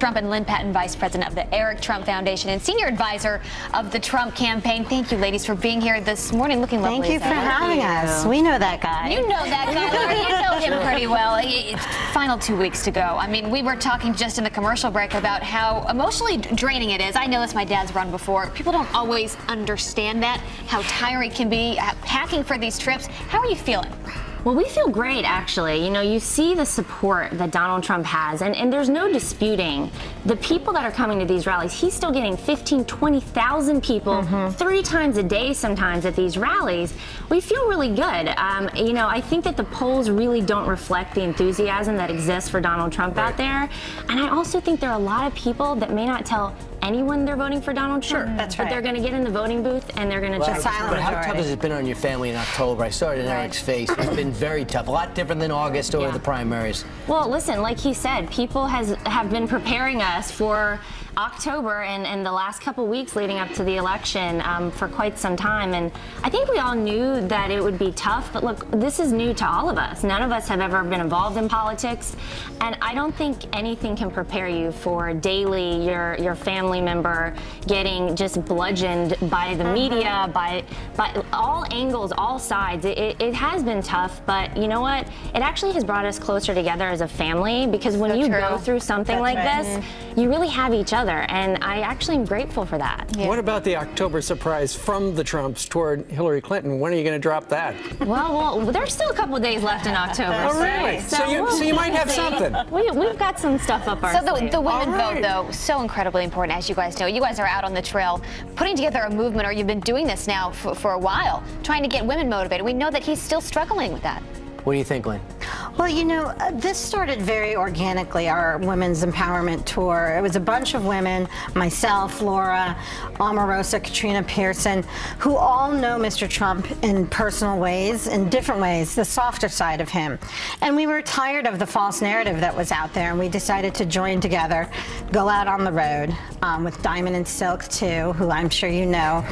Trump and Lynn Patton, Vice President of the Eric Trump Foundation and Senior Advisor of the Trump campaign. Thank you, ladies, for being here this morning. Looking lovely. Thank you for having us. We know that guy. You know that guy, Lara. You know him pretty well. Final 2 weeks to go. I mean, we were talking just in the commercial break about how emotionally draining it is. I know this, my dad's run before. People don't always understand that, how tiring it can be, packing for these trips. How are you feeling? Well, we feel great, actually. You know, you see the support that Donald Trump has, and there's no disputing the people that are coming to these rallies. He's still getting 15,000, 20,000 people 3 times a day sometimes at these rallies. We feel really good. You know, I think that the polls really don't reflect the enthusiasm that exists for Donald Trump out there. And I also think there are a lot of people that may not tell anyone they're voting for Donald Trump. That's right. But they're going to get in the voting booth and they're going to just silent But how majority. tough has it been on your family in October? I saw it in Eric's face. It's been very tough. A lot different than August or the primaries. Well, listen, like he said, people have been preparing us for October and the last couple weeks leading up to the election for quite some time. And I think we all knew that it would be tough, but look, this is new to all of us. None of us have ever been involved in politics. And I don't think anything can prepare you for daily your family member getting just bludgeoned by the media, by all angles, all sides. It has been tough, but you know what? It actually has brought us closer together as a family, because when you go through something like this, you really have each other, and I actually am grateful for that. Yeah. What about the October surprise from the Trumps toward Hillary Clinton? When are you going to drop that? Well, there's still a couple of days left in October. Oh, really? So you might have something. We've got some stuff up our So sleeve. the women vote, though, so incredibly important, as you guys know. You guys are out on the trail putting together a movement, or you've been doing this now for a while, trying to get women motivated. We know that he's still struggling with that. What do you think, Lynn? Well, you know, this started very organically, our women's empowerment tour. It was a bunch of women, myself, Lara, Omarosa, Katrina Pearson, who all know Mr. Trump in personal ways, in different ways, the softer side of him. And we were tired of the false narrative that was out there, and we decided to join together, go out on the road with Diamond and Silk, too, who I'm sure you know,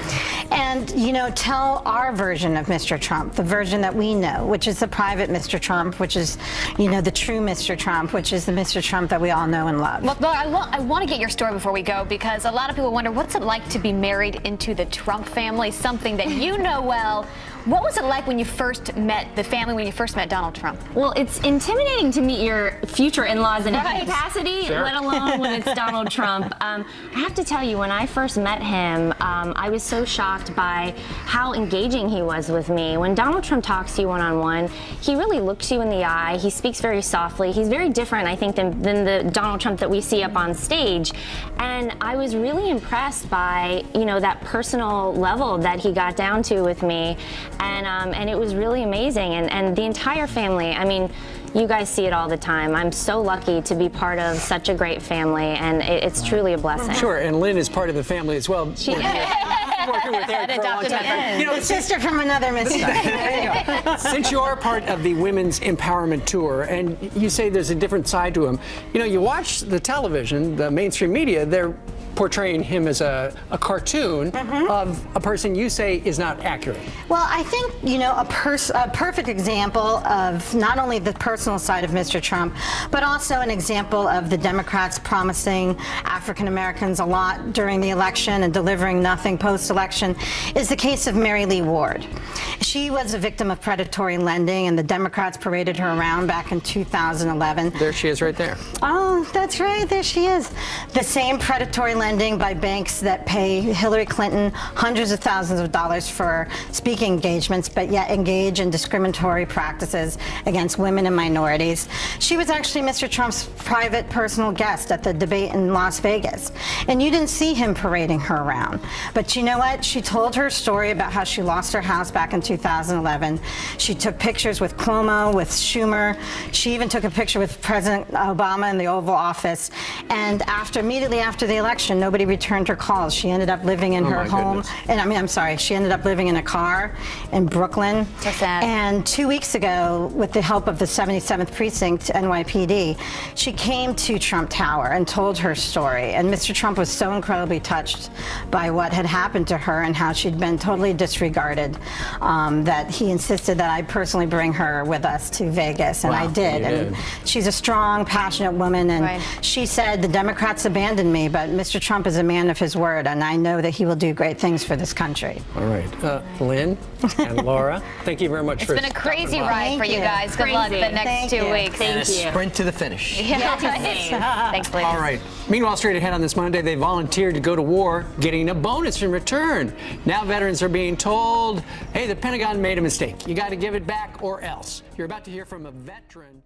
and, you know, tell our version of Mr. Trump, the version that we know, which is the private Mr. Trump, which is, you know, the true Mr. Trump, which is the Mr. Trump that we all know and love. Well, I want to get your story before we go, because a lot of people wonder, what's it like to be married into the Trump family, something that you know well. What was it like when you first met the family, when you first met Donald Trump? Well, it's intimidating to meet your future in-laws in any capacity, let alone when it's Donald Trump. I have to tell you, when I first met him, I was so shocked by how engaging he was with me. When Donald Trump talks to you one-on-one, he really looks you in the eye. He speaks very softly. He's very different, I think, than the Donald Trump that we see up on stage. And I was really impressed by, you know, that personal level that he got down to with me. And it was really amazing. And the entire family, I mean, you guys see it all the time. I'm so lucky to be part of such a great family, and it's truly a blessing. Sure, and Lynn is part of the family as well. She Working with Eric for a long time. You know, Sister from another mister. since you are part of the Women's Empowerment Tour, and you say there's a different side to him, you know, you watch the television, the mainstream media, they're portraying him as a cartoon of a person you say is not accurate. Well, I think, you know, a perfect example of not only the personal side of Mr. Trump, but also an example of the Democrats promising African Americans a lot during the election and delivering nothing post-election is the case of Mary Lee Ward. She was a victim of predatory lending, and the Democrats paraded her around back in 2011. There she is right there. Oh, that's right. There she is. The same predatory lending by banks that pay Hillary Clinton hundreds of thousands of dollars for speaking engagements, but yet engage in discriminatory practices against women and minorities. She was actually Mr. Trump's private personal guest at the debate in Las Vegas. And you didn't see him parading her around. But you know what? She told her story about how she lost her house back in 2011. She took pictures with Cuomo, with Schumer. She even took a picture with President Obama in the Oval Office. And immediately after the election, and nobody returned her calls. She ended up living in her my home. goodness. And I'm sorry, she ended up living in a car in Brooklyn. So sad. And 2 weeks ago, with the help of the 77th Precinct NYPD, she came to Trump Tower and told her story. And Mr. Trump was so incredibly touched by what had happened to her and how she'd been totally disregarded, that he insisted that I personally bring her with us to Vegas, and I did. And she's a strong, passionate woman, and she said, the Democrats abandoned me, but Mr. Trump is a man of his word, and I know that he will do great things for this country. All right. Lynn and Laura, thank you very much for It's been a crazy stopping by. ride for you guys. Good luck the next Thank 2 you. weeks. And a sprint to the finish. Thanks, ladies. All right. Meanwhile, straight ahead on this Monday, they volunteered to go to war, getting a bonus in return. Now veterans are being told, hey, the Pentagon made a mistake. You got to give it back or else. You're about to hear from a veteran.